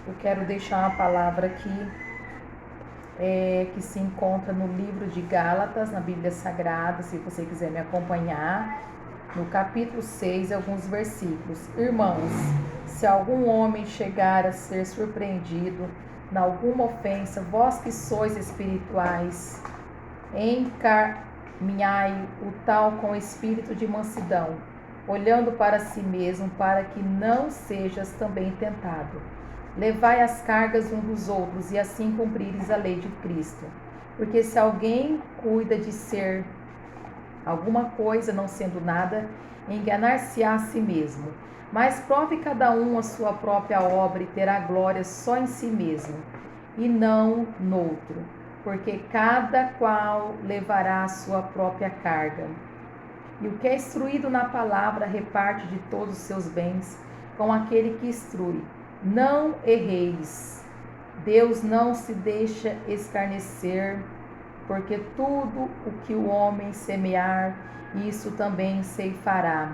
Eu quero deixar uma palavra aqui que se encontra no livro de Gálatas, na Bíblia Sagrada, se você quiser me acompanhar, no capítulo 6, alguns versículos. Irmãos, se algum homem chegar a ser surpreendido em alguma ofensa, vós que sois espirituais, encaminhai o tal com espírito de mansidão, olhando para si mesmo, para que não sejas também tentado. Levai as cargas uns dos outros, e assim cumprires a lei de Cristo. Porque se alguém cuida de ser alguma coisa, não sendo nada, enganar-se-á a si mesmo. Mas prove cada um a sua própria obra, e terá glória só em si mesmo, e não noutro. Porque cada qual levará a sua própria carga. E o que é instruído na palavra reparte de todos os seus bens com aquele que instrui. Não erreis. Deus não se deixa escarnecer, porque tudo o que o homem semear, isso também ceifará.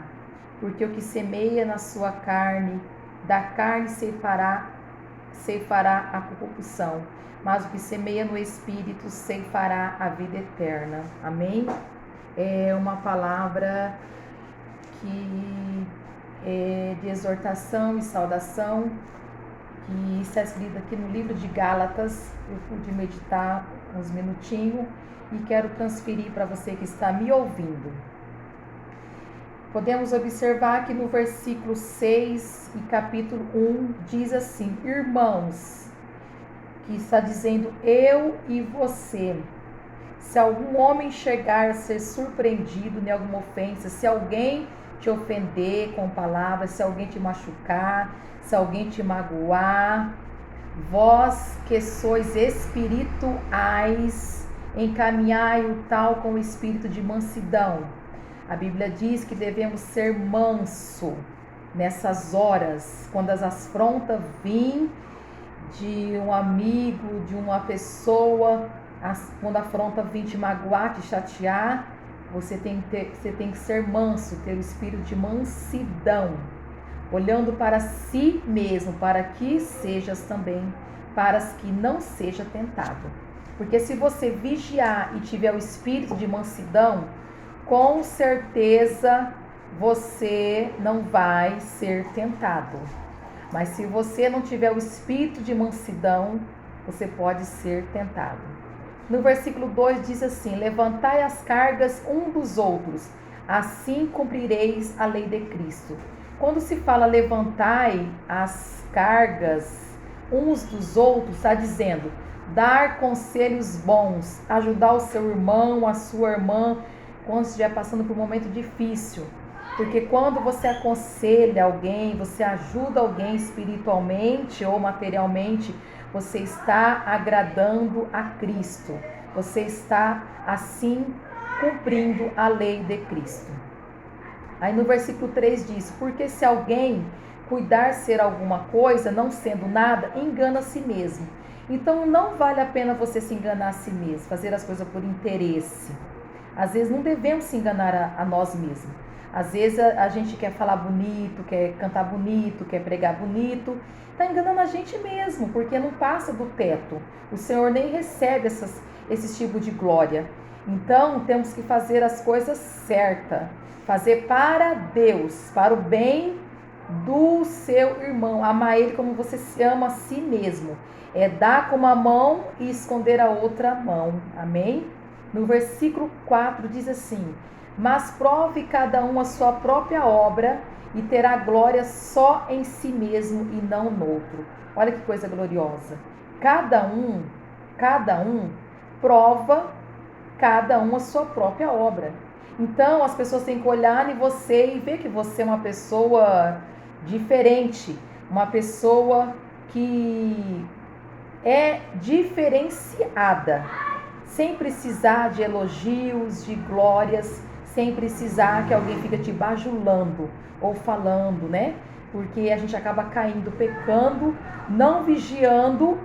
Porque o que semeia na sua carne, da carne ceifará a corrupção, mas o que semeia no Espírito ceifará a vida eterna. Amém? É uma palavra que é de exortação e saudação, que está escrita aqui no livro de Gálatas. Eu pude meditar uns minutinhos e quero transferir para você que está me ouvindo. Podemos observar que no versículo 6 e capítulo 1 diz assim: irmãos, que está dizendo eu e você. Se algum homem chegar a ser surpreendido em alguma ofensa, se alguém te ofender com palavras, se alguém te machucar, se alguém te magoar, vós que sois espirituais, encaminhai o tal com o espírito de mansidão. A Bíblia diz que devemos ser manso nessas horas, quando as afrontas vêm de um amigo, de uma pessoa, quando a afronta vir te magoar, te chatear, você tem que ser manso, ter o espírito de mansidão, olhando para si mesmo, para que sejas também, para que não seja tentado. Porque se você vigiar e tiver o espírito de mansidão, com certeza você não vai ser tentado. Mas se você não tiver o espírito de mansidão, você pode ser tentado. No versículo 2 diz assim: levantai as cargas um dos outros, assim cumprireis a lei de Cristo. Quando se fala levantai as cargas uns dos outros, está dizendo dar conselhos bons, ajudar o seu irmão, a sua irmã, quando estiver passando por um momento difícil. Porque quando você aconselha alguém, você ajuda alguém espiritualmente ou materialmente, você está agradando a Cristo. Você está, assim, cumprindo a lei de Cristo. Aí no versículo 3 diz: porque se alguém cuidar ser alguma coisa, não sendo nada, engana a si mesmo. Então não vale a pena você se enganar a si mesmo, fazer as coisas por interesse. Às vezes não devemos se enganar a nós mesmos. Às vezes a gente quer falar bonito, quer cantar bonito, quer pregar bonito. Está enganando a gente mesmo, porque não passa do teto. O Senhor nem recebe esse tipo de glória. Então temos que fazer as coisas certas. Fazer para Deus, para o bem do seu irmão. Amar ele como você se ama a si mesmo. É dar com uma mão e esconder a outra mão. Amém? No versículo 4 diz assim: mas prove cada um a sua própria obra, e terá glória só em si mesmo e não no outro. Olha que coisa gloriosa. Cada um prova cada um a sua própria obra. Então as pessoas têm que olhar em você e ver que você é uma pessoa diferente, uma pessoa que é diferenciada, sem precisar de elogios, de glórias, sem precisar que alguém fique te bajulando ou falando, né? Porque a gente acaba caindo, pecando, não vigiando,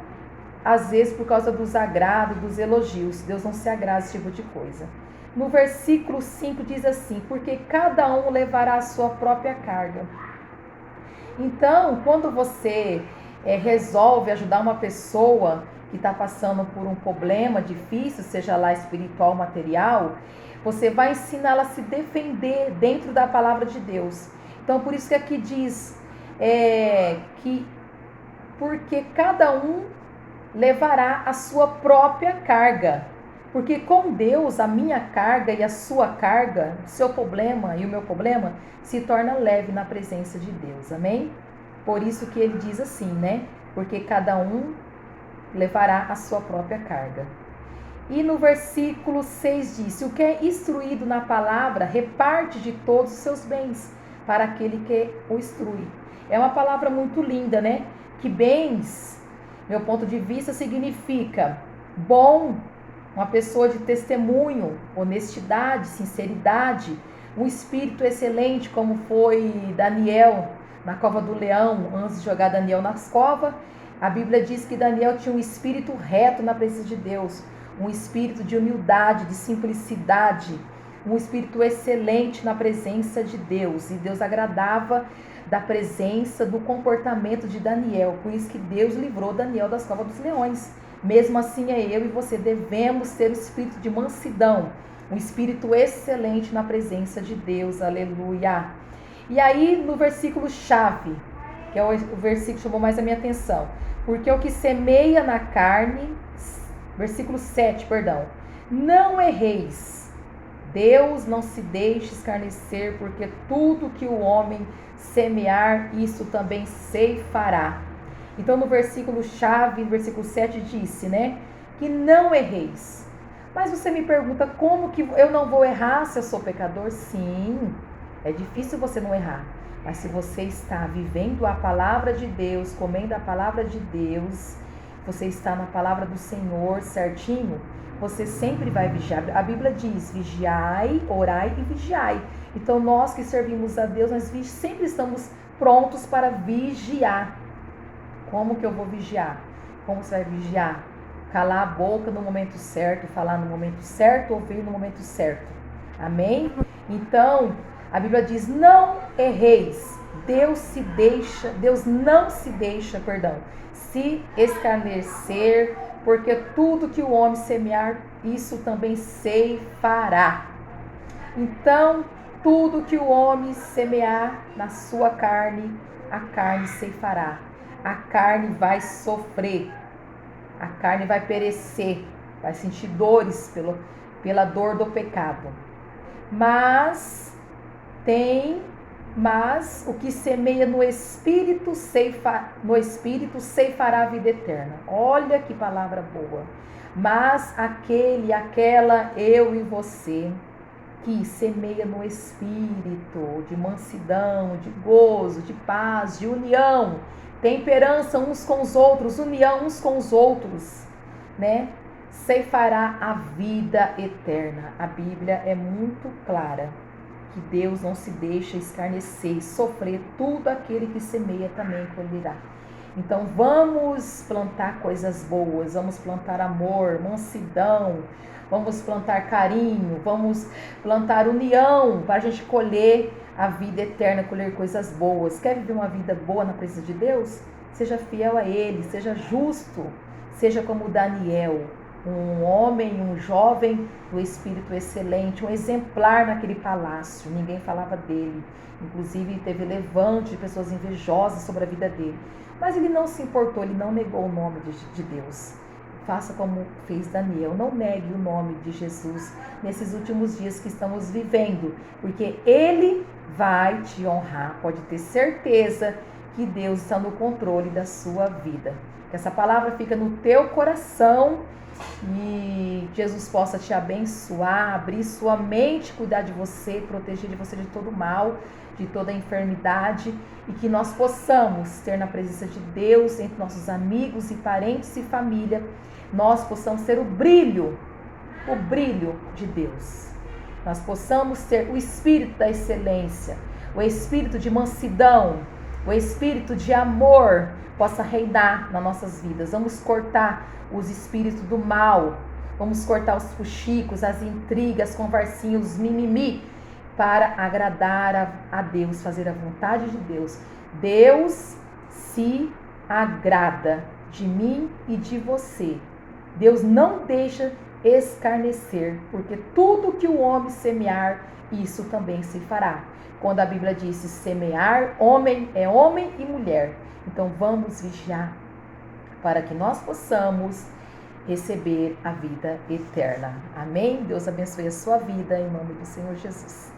às vezes por causa dos agrados, dos elogios. Deus não se agrada desse tipo de coisa. No versículo 5 diz assim: porque cada um levará a sua própria carga. Então, quando você resolve ajudar uma pessoa que está passando por um problema difícil, seja lá espiritual ou material, você vai ensiná-la a se defender dentro da palavra de Deus. Então, por isso que aqui diz que porque cada um levará a sua própria carga. Porque com Deus, a minha carga e a sua carga, o seu problema e o meu problema, se torna leve na presença de Deus. Amém? Por isso que ele diz assim, né? Porque cada um levará a sua própria carga. E no versículo 6 diz: o que é instruído na palavra, reparte de todos os seus bens para aquele que o instrui. É uma palavra muito linda, né? Que bens, meu ponto de vista, significa bom, uma pessoa de testemunho, honestidade, sinceridade, um espírito excelente, como foi Daniel na cova do leão, antes de jogar Daniel nas covas. A Bíblia diz que Daniel tinha um espírito reto na presença de Deus, um espírito de humildade, de simplicidade, um espírito excelente na presença de Deus. E Deus agradava da presença, do comportamento de Daniel. Por isso que Deus livrou Daniel das covas dos leões. Mesmo assim, eu e você devemos ter o espírito de mansidão, um espírito excelente na presença de Deus. Aleluia. E aí, no versículo chave, que é o versículo que chamou mais a minha atenção. Porque o que semeia na carne, versículo 7, perdão. Não erreis. Deus não se deixe escarnecer, porque tudo que o homem semear, isso também ceifará. Então, no versículo chave, no versículo 7, disse, né? Que não erreis. Mas você me pergunta, como que eu não vou errar se eu sou pecador? Sim, é difícil você não errar. Mas se você está vivendo a palavra de Deus, comendo a palavra de Deus, você está na palavra do Senhor certinho, você sempre vai vigiar. A Bíblia diz, vigiai, orai e vigiai. Então nós que servimos a Deus, nós sempre estamos prontos para vigiar. Como que eu vou vigiar? Como você vai vigiar? Calar a boca no momento certo, falar no momento certo, ouvir no momento certo. Amém? Então, a Bíblia diz, não erreis. Deus não se deixa, se escarnecer, porque tudo que o homem semear, isso também ceifará. Então, tudo que o homem semear na sua carne, a carne ceifará. A carne vai sofrer, a carne vai perecer, vai sentir dores pela dor do pecado. Mas o que semeia no Espírito ceifará a vida eterna. Olha que palavra boa. Mas aquela, eu e você, que semeia no Espírito, de mansidão, de gozo, de paz, de união, temperança uns com os outros, união uns com os outros, né? Ceifará a vida eterna. A Bíblia é muito clara que Deus não se deixa escarnecer e sofrer, tudo aquele que semeia também colherá. Então vamos plantar coisas boas, vamos plantar amor, mansidão, vamos plantar carinho, vamos plantar união para a gente colher a vida eterna, colher coisas boas. Quer viver uma vida boa na presença de Deus? Seja fiel a Ele, seja justo, seja como Daniel, um homem, um jovem do espírito excelente, um exemplar naquele palácio. Ninguém falava dele, inclusive teve levante de pessoas invejosas sobre a vida dele. Mas ele não se importou, ele não negou o nome de Deus. Faça como fez Daniel, não negue o nome de Jesus nesses últimos dias que estamos vivendo, porque Ele vai te honrar. Pode ter certeza que Deus está no controle da sua vida. Que essa palavra fica no teu coração e Jesus possa te abençoar, abrir sua mente, cuidar de você, proteger de você de todo mal, de toda enfermidade, e que nós possamos ter na presença de Deus, entre nossos amigos e parentes e família, nós possamos ter o brilho de Deus. Nós possamos ter o espírito da excelência, o espírito de mansidão, o espírito de amor possa reinar nas nossas vidas. Vamos cortar os espíritos do mal, vamos cortar os fuxicos, as intrigas, as conversinhas, os mimimi, para agradar a Deus, fazer a vontade de Deus. Deus se agrada de mim e de você. Deus não deixa escarnecer, porque tudo que o homem semear, isso também se fará. Quando a Bíblia diz semear, homem é homem e mulher. Então vamos vigiar para que nós possamos receber a vida eterna. Amém? Deus abençoe a sua vida em nome do Senhor Jesus.